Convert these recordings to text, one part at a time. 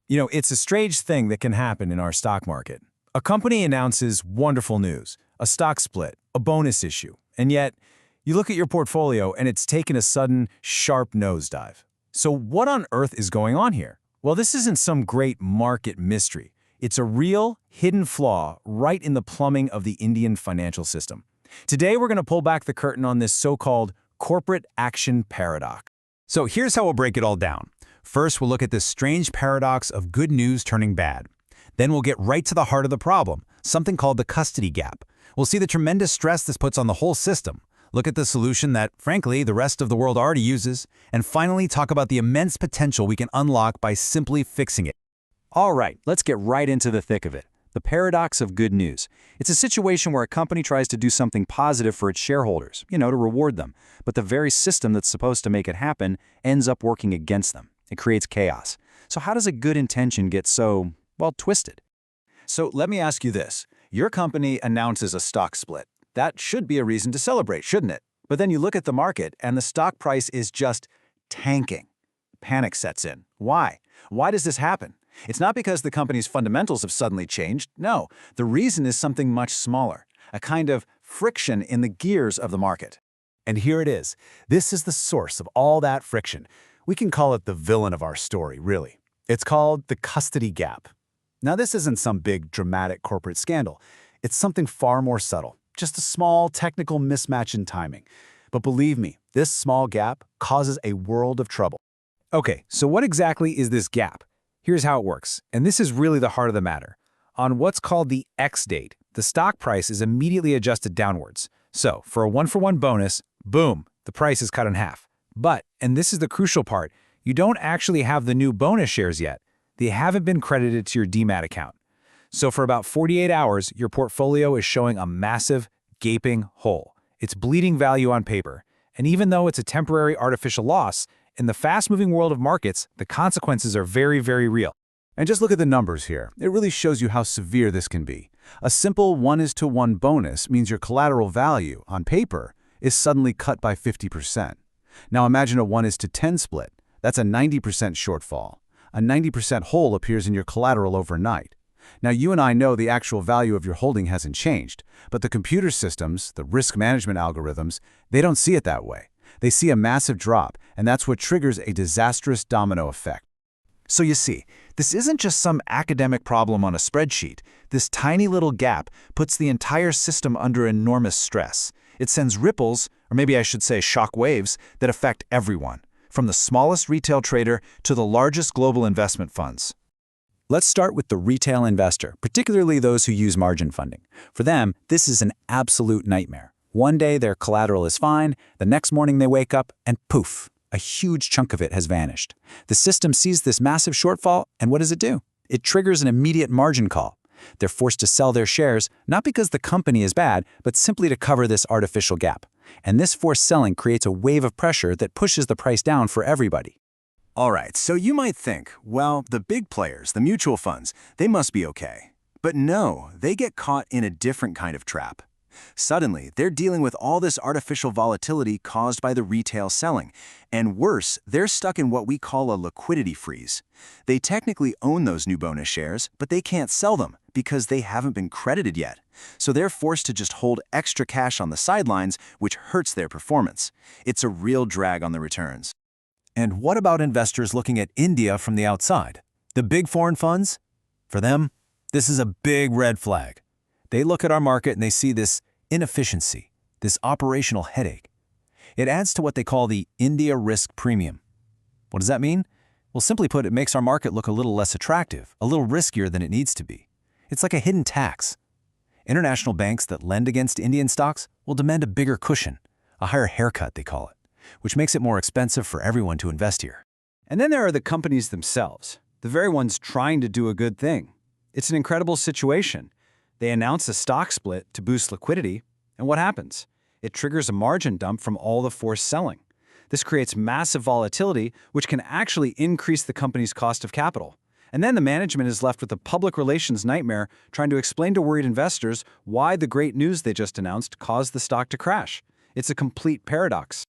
It's a strange thing that can happen in our stock market. A company announces wonderful news, a stock split, a bonus issue, and yet you look at your portfolio and it's taken a sudden, sharp nosedive. So what on earth is going on here? Well, this isn't some great market mystery. It's a real, hidden flaw right in the plumbing of the Indian financial system. Today, we're going to pull back the curtain on this so-called corporate action paradox. So here's how we'll break it all down. First, we'll look at this strange paradox of good news turning bad. Then we'll get right to the heart of the problem, something called the custody gap. We'll see the tremendous stress this puts on the whole system, look at the solution that, frankly, the rest of the world already uses, and finally talk about the immense potential we can unlock by simply fixing it. All right, let's get right into the thick of it. The paradox of good news. It's a situation where a company tries to do something positive for its shareholders, to reward them, but the very system that's supposed to make it happen ends up working against them. It creates chaos. So how does a good intention get so, twisted? So let me ask you this. Your company announces a stock split. That should be a reason to celebrate, shouldn't it? But then you look at the market and the stock price is just tanking. Panic sets in. Why? Why does this happen? It's not because the company's fundamentals have suddenly changed. No, the reason is something much smaller, a kind of friction in the gears of the market. And here it is. This is the source of all that friction. We can call it the villain of our story, really. It's called the custody gap. Now, this isn't some big, dramatic corporate scandal. It's something far more subtle, just a small technical mismatch in timing. But believe me, this small gap causes a world of trouble. Okay, so what exactly is this gap? Here's how it works, and this is really the heart of the matter. On what's called the X date, the stock price is immediately adjusted downwards. So, for a one-for-one bonus, boom, the price is cut in half. But, and this is the crucial part, you don't actually have the new bonus shares yet. They haven't been credited to your DMAT account. So for about 48 hours, your portfolio is showing a massive, gaping hole. It's bleeding value on paper. And even though it's a temporary artificial loss, in the fast-moving world of markets, the consequences are very, very real. And just look at the numbers here. It really shows you how severe this can be. A simple 1:1 bonus means your collateral value, on paper, is suddenly cut by 50%. Now imagine a 1:10 split. That's a 90% shortfall. A 90% hole appears in your collateral overnight. Now you and I know the actual value of your holding hasn't changed, but the computer systems, the risk management algorithms, they don't see it that way. They see a massive drop, and that's what triggers a disastrous domino effect. So you see, this isn't just some academic problem on a spreadsheet. This tiny little gap puts the entire system under enormous stress. It sends ripples, or maybe I should say shock waves, that affect everyone, from the smallest retail trader to the largest global investment funds. Let's start with the retail investor, particularly those who use margin funding. For them, this is an absolute nightmare. One day their collateral is fine, the next morning they wake up and poof, a huge chunk of it has vanished. The system sees this massive shortfall, and what does it do? It triggers an immediate margin call. They're forced to sell their shares, not because the company is bad, but simply to cover this artificial gap. And this forced selling creates a wave of pressure that pushes the price down for everybody. All right, so you might think, well, the big players, the mutual funds, they must be okay. But no, they get caught in a different kind of trap. Suddenly, they're dealing with all this artificial volatility caused by the retail selling. And worse, they're stuck in what we call a liquidity freeze. They technically own those new bonus shares, but they can't sell them because they haven't been credited yet. So they're forced to just hold extra cash on the sidelines, which hurts their performance. It's a real drag on the returns. And what about investors looking at India from the outside? The big foreign funds? For them, this is a big red flag. They look at our market and they see this inefficiency, this operational headache. It adds to what they call the India risk premium. What does that mean? Well, simply put, it makes our market look a little less attractive, a little riskier than it needs to be. It's like a hidden tax. International banks that lend against Indian stocks will demand a bigger cushion, a higher haircut they call it, which makes it more expensive for everyone to invest here. And then there are the companies themselves, the very ones trying to do a good thing. It's an incredible situation. They announce a stock split to boost liquidity, and what happens? It triggers a margin dump from all the forced selling. This creates massive volatility, which can actually increase the company's cost of capital. And then the management is left with a public relations nightmare trying to explain to worried investors why the great news they just announced caused the stock to crash. It's a complete paradox.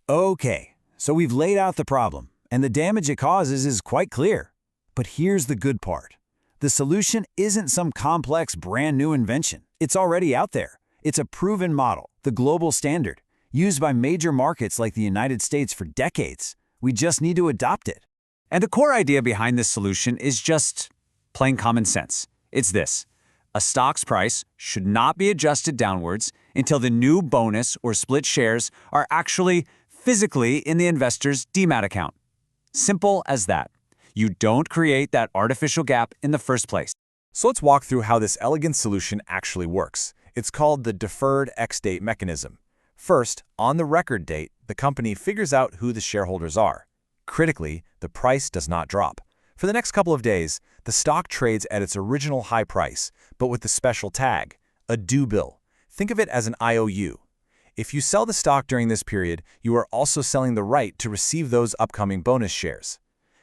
Okay, so we've laid out the problem, and the damage it causes is quite clear. But here's the good part. The solution isn't some complex brand new invention. It's already out there. It's a proven model, the global standard, used by major markets like the United States for decades. We just need to adopt it. And the core idea behind this solution is just plain common sense. It's this. A stock's price should not be adjusted downwards until the new bonus or split shares are actually physically in the investor's DMAT account. Simple as that. You don't create that artificial gap in the first place. So let's walk through how this elegant solution actually works. It's called the deferred ex-date mechanism. First, on the record date, the company figures out who the shareholders are. Critically, the price does not drop. For the next couple of days, the stock trades at its original high price, but with the special tag, a due bill. Think of it as an IOU. If you sell the stock during this period, you are also selling the right to receive those upcoming bonus shares.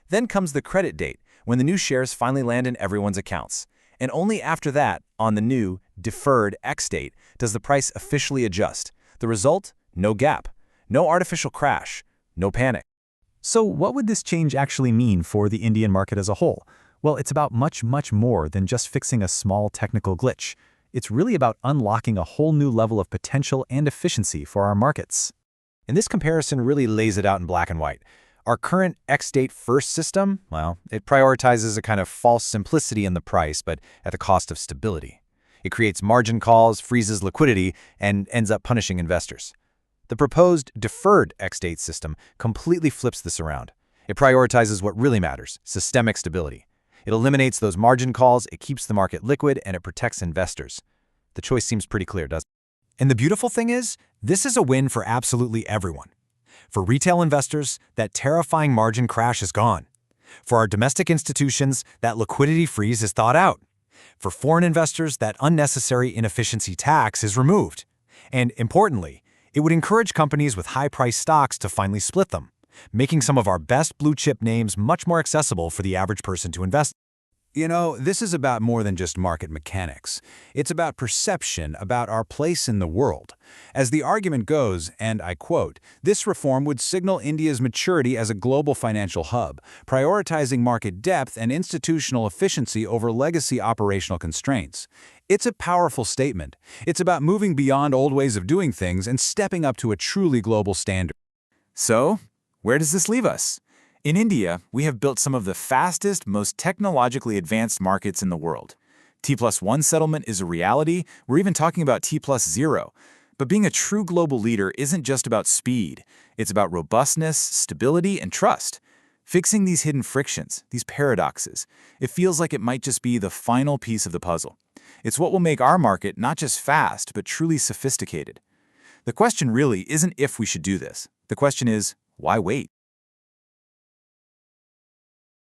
Then comes the credit date, when the new shares finally land in everyone's accounts. And only after that, on the new, deferred ex-date, does the price officially adjust. The result? No gap. No artificial crash. No panic. So what would this change actually mean for the Indian market as a whole? Well, it's about much more than just fixing a small technical glitch. It's really about unlocking a whole new level of potential and efficiency for our markets. And this comparison really lays it out in black and white. Our current ex-date first system, well, it prioritizes a kind of false simplicity in the price, but at the cost of stability. It creates margin calls, freezes liquidity, and ends up punishing investors. The proposed deferred ex-date system completely flips this around. It prioritizes what really matters, systemic stability. It eliminates those margin calls, it keeps the market liquid, and it protects investors. The choice seems pretty clear, doesn't it? And the beautiful thing is, this is a win for absolutely everyone. For retail investors, that terrifying margin crash is gone. For our domestic institutions, that liquidity freeze is thawed out. For foreign investors, that unnecessary inefficiency tax is removed. And importantly, it would encourage companies with high-priced stocks to finally split them, making some of our best blue-chip names much more accessible for the average person to invest. You know, this is about more than just market mechanics. It's about perception, about our place in the world. As the argument goes, and I quote, this reform would signal India's maturity as a global financial hub, prioritizing market depth and institutional efficiency over legacy operational constraints. It's a powerful statement. It's about moving beyond old ways of doing things and stepping up to a truly global standard. So, where does this leave us? In India, we have built some of the fastest, most technologically advanced markets in the world. T+1 settlement is a reality. We're even talking about T+0. But being a true global leader isn't just about speed. It's about robustness, stability, and trust. Fixing these hidden frictions, these paradoxes, it feels like it might just be the final piece of the puzzle. It's what will make our market not just fast, but truly sophisticated. The question really isn't if we should do this. The question is, why wait?